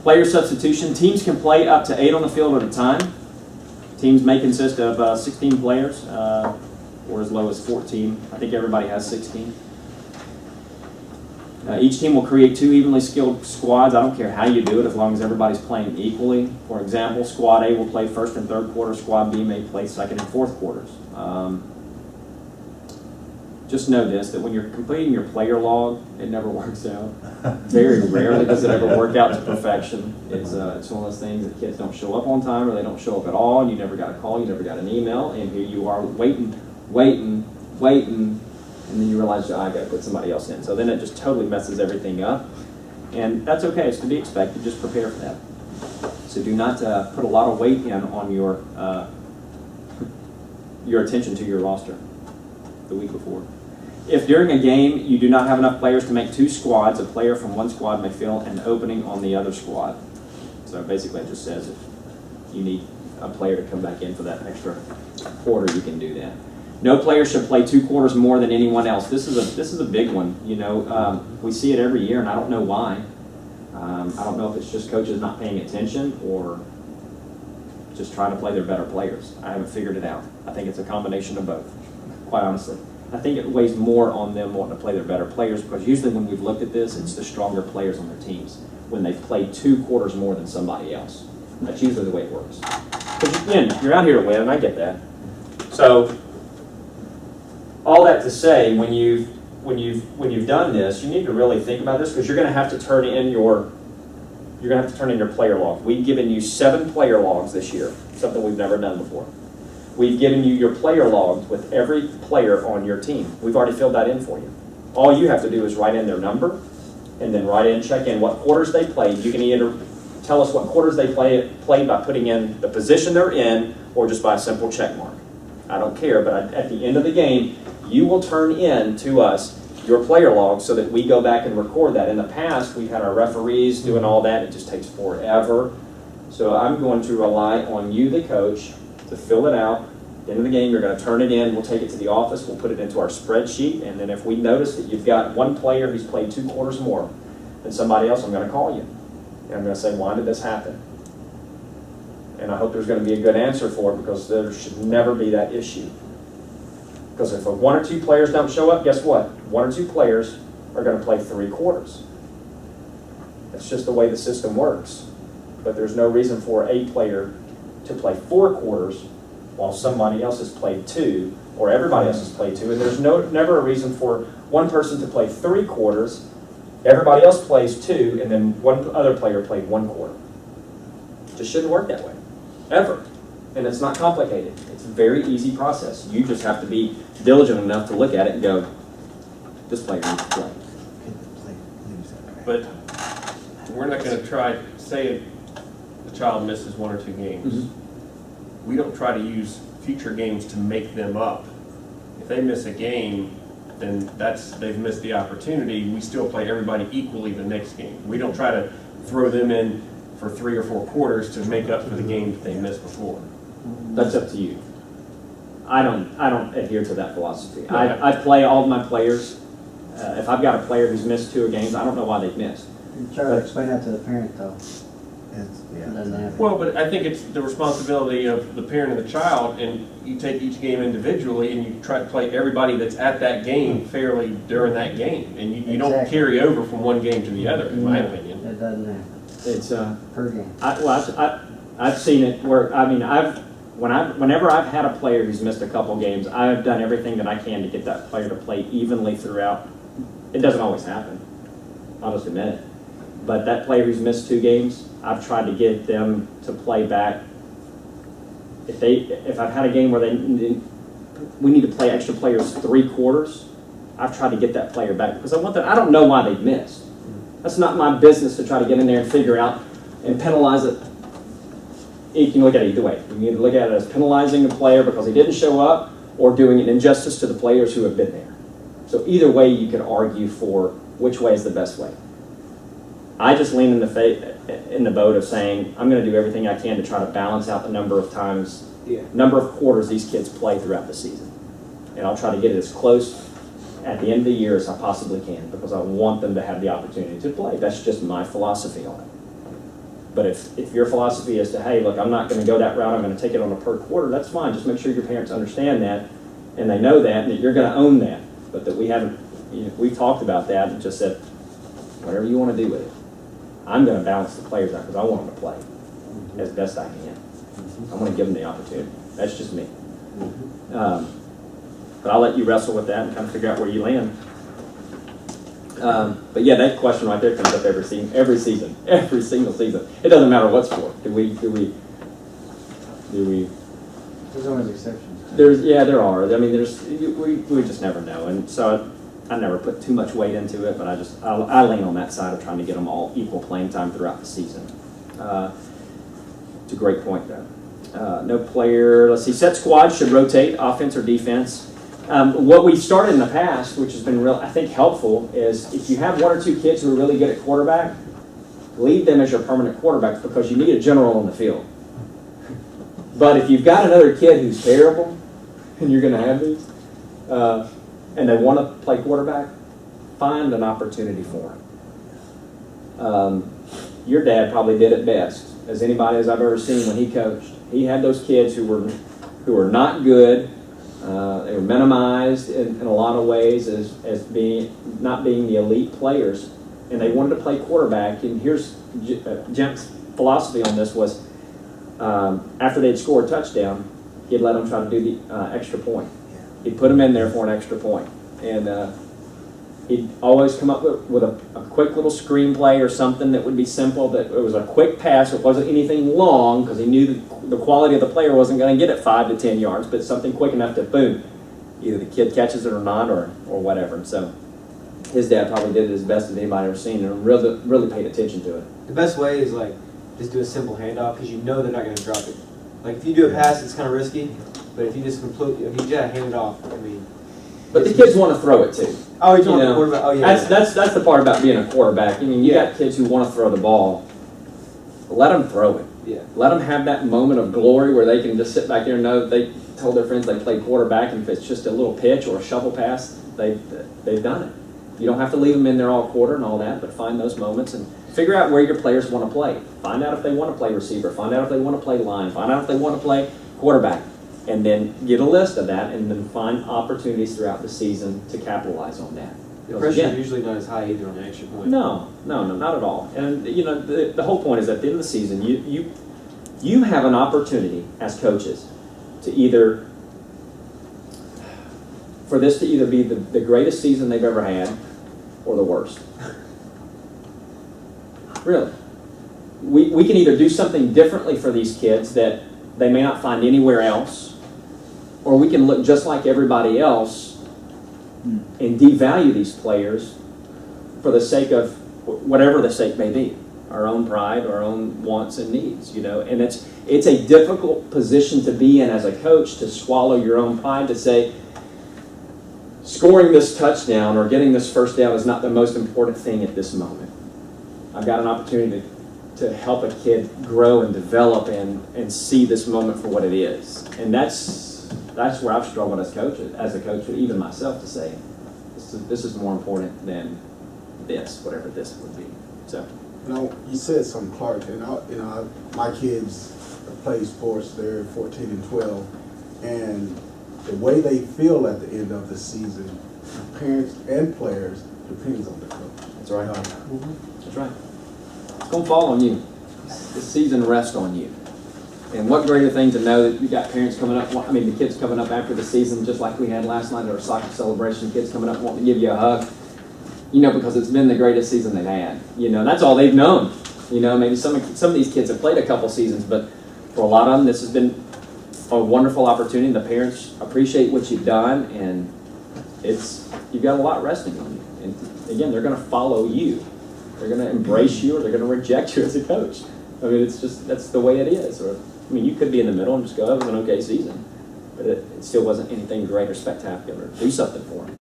Player substitution. Teams can play up to 8 on the field at a time. Teams may consist of 16 players or as low as 14. I think everybody has 16. Each team will create 2 evenly skilled squads. I don't care how you do it as long as everybody's playing equally. For example, Squad A will play first and third quarter. Squad B may play second and fourth quarters. Just know this, that when you're completing your player log, it never works out. Very rarely does it ever work out to perfection. It's one of those things that kids don't show up on time or they don't show up at all, and you never got a call, you never got an email, and here you are waiting, and then you realize, I got to put somebody else in. So then it just totally messes everything up. And that's okay. It's to be expected. Just prepare for that. So do not put a lot of weight in on your attention to your roster the week before. If during a game you do not have enough players to make 2 squads, a player from one squad may fill an opening on the other squad. So basically it just says if you need a player to come back in for that extra quarter, you can do that. No player should play 2 quarters more than anyone else. This is a big one. You know, we see it every year, and I don't know why. I don't know if it's just coaches not paying attention or just trying to play their better players. I haven't figured it out. I think it's a combination of both, quite honestly. I think it weighs more on them wanting to play their better players because usually when we've looked at this, it's the stronger players on their teams when they've played 2 quarters more than somebody else. That's usually the way it works. Because again, you're out here to win, and I get that. So all that to say, when you've done this, you need to really think about this because you're going to have to turn in your player log. We've given you 7 player logs this year, something we've never done before. We've given you your player logs with every player on your team. We've already filled that in for you. All you have to do is write in their number and then check in what quarters they played. You can either tell us what quarters they played by putting in the position they're in or just by a simple check mark. I don't care, but at the end of the game, you will turn in to us your player log so that we go back and record that. In the past, we've had our referees doing all that. It just takes forever. So I'm going to rely on you, the coach, to fill it out. At the end of the game, you're going to turn it in. We'll take it to the office. We'll put it into our spreadsheet. And then if we notice that you've got one player who's played 2 quarters more than somebody else, I'm going to call you. And I'm going to say, why did this happen? And I hope there's going to be a good answer for it because there should never be that issue. Because if 1 or 2 players don't show up, guess what? 1 or 2 players are going to play 3 quarters. That's just the way the system works. But there's no reason for a player to play 4 quarters while somebody else has played 2, or everybody else has played 2. And there's never a reason for one person to play 3 quarters, everybody else plays 2, and then one other player played 1 quarter. It just shouldn't work that way, ever. And it's not complicated. It's a very easy process. You just have to be diligent enough to look at it and go, this player needs to play. But we're not going to try, say the child misses 1 or 2 games. Mm-hmm. We don't try to use future games to make them up. If they miss a game, then they've missed the opportunity. We still play everybody equally the next game. We don't try to throw them in for 3 or 4 quarters to make up for the game that they missed before. That's up to you. I don't adhere to that philosophy. I play all of my players. If I've got a player who's missed 2 games, I don't know why they've missed. You try to explain that to the parent, though. Well, but I think it's the responsibility of the parent and the child, and you take each game individually and you try to play everybody that's at that game fairly during that game, and you don't carry over from one game to the other, in my opinion. It doesn't happen. It's per game. I've seen it where whenever I've had a player who's missed a couple games, I've done everything that I can to get that player to play evenly throughout. It doesn't always happen, I'll just admit it. But that player who's missed 2 games, I've tried to get them to play back. If I've had a game where we need to play extra players 3 quarters, I've tried to get that player back because I don't know why they've missed. That's not my business to try to get in there and figure out and penalize it. You can look at it either way. You can either look at it as penalizing the player because he didn't show up or doing an injustice to the players who have been there. So either way, you can argue for which way is the best way. I just lean in the boat of saying I'm going to do everything I can to try to balance out the number of quarters these kids play throughout the season. And I'll try to get it as close at the end of the year as I possibly can because I want them to have the opportunity to play. That's just my philosophy on it. But if your philosophy is to, hey, look, I'm not going to go that route, I'm going to take it on a per quarter, that's fine. Just make sure your parents understand that, and they know that, and that you're going to own that. But that we haven't, we've talked about that and just said, whatever you want to do with it. I'm going to balance the players out because I want them to play as best I can. I want to give them the opportunity. That's just me. But I'll let you wrestle with that and kind of figure out where you land. But yeah, that question right there comes up every season, every single season. It doesn't matter what sport. Do we? There's always exceptions. There are. I mean, we just never know, and so I never put too much weight into it. But I lean on that side of trying to get them all equal playing time throughout the season. It's a great point though. No player. Let's see. Set squads should rotate offense or defense. What we started in the past, which has been I think helpful, is if you have one or two kids who are really good at quarterback, leave them as your permanent quarterbacks because you need a general on the field. But if you've got another kid who's terrible, and you're going to have these, and they want to play quarterback, find an opportunity for them. Your dad probably did it best, as anybody as I've ever seen when he coached. He had those kids who were not good. They were minimized in a lot of ways as not being the elite players, and they wanted to play quarterback. And here's Jim's philosophy on this was, after they'd score a touchdown, he'd let them try to do the extra point. He'd put them in there for an extra point, and he'd always come up with a quick little screenplay or something that would be simple, that it was a quick pass. It wasn't anything long because he knew the quality of the player wasn't going to get it 5 to 10 yards, but something quick enough to, boom, either the kid catches it or not, or whatever. And so his dad probably did it as best as anybody ever seen, and really paid attention to it. The best way is like just do a simple handoff because you know they're not going to drop it. Like if you do a pass, it's kind of risky, but if you just hand it off, I mean. But the kids want to throw it too. Oh, he's on the quarterback. Oh, yeah. That's the part about being a quarterback. I mean, you got kids who want to throw the ball. Let them throw it. Yeah. Let them have that moment of glory where they can just sit back there and know they told their friends they played quarterback, and if it's just a little pitch or a shovel pass, they've done it. You don't have to leave them in there all quarter and all that, but find those moments and figure out where your players want to play. Find out if they want to play receiver. Find out if they want to play line. Find out if they want to play quarterback. And then get a list of that, and then find opportunities throughout the season to capitalize on that. The pressure is usually not as high either on the extra point. No, not at all. And the whole point is at the end of the season, you have an opportunity as coaches to for this to either be the greatest season they've ever had or the worst. Really. We can either do something differently for these kids that they may not find anywhere else, or we can look just like everybody else and devalue these players for the sake of whatever the sake may be, our own pride, our own wants and needs, And it's a difficult position to be in as a coach, to swallow your own pride, to say, scoring this touchdown or getting this first down is not the most important thing at this moment. I've got an opportunity to help a kid grow and develop and see this moment for what it is. And that's where I've struggled as a coach, even myself, to say, this is more important than this, whatever this would be. So, you said something, Clark, and my kids play sports. They're 14 and 12, and the way they feel at the end of the season, parents and players, depends on the coach. That's right. That's right. It's going to fall on you. This season rests on you. And what greater thing to know that you got parents coming up, the kids coming up after the season, just like we had last night at our soccer celebration, kids coming up wanting to give you a hug, because it's been the greatest season they've had. That's all they've known. Maybe some of these kids have played a couple seasons, but for a lot of them, this has been a wonderful opportunity. The parents appreciate what you've done, and you've got a lot resting on you. And again, they're going to follow you. They're going to embrace you, or they're going to reject you as a coach. That's the way it is. You could be in the middle and just go, it was an okay season, but it still wasn't anything great or spectacular. Do something for them.